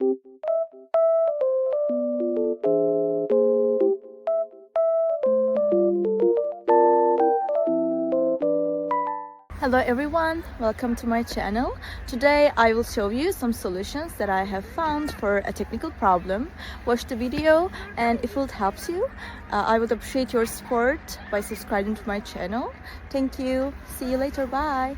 Hello everyone, welcome to my channel. Today I will show you some solutions that I have found for a technical problem. Watch the video, and if it helps you, I would appreciate your support by subscribing to my channel. Thank you. See you later. Bye.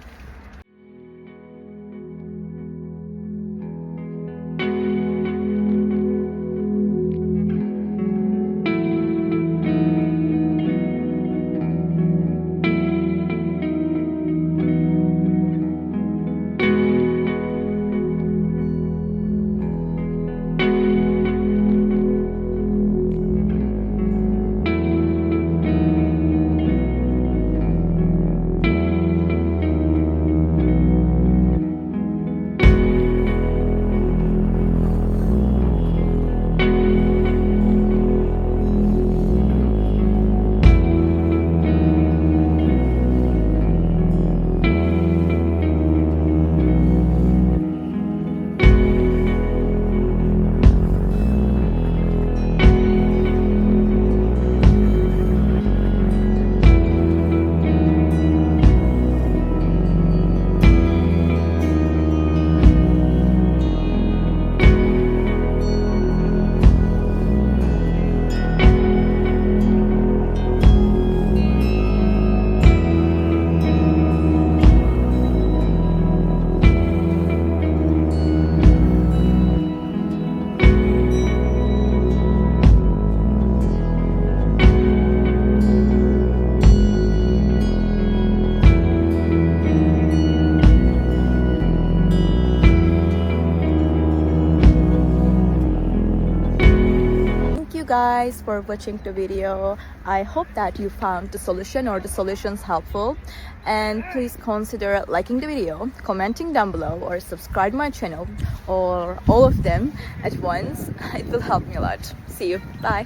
Guys, for watching the video. I hope that you found the solution or the solutions helpful, and please consider liking the video, commenting down below, or subscribe my channel, or all of them at once. It will help me a lot. See you. Bye.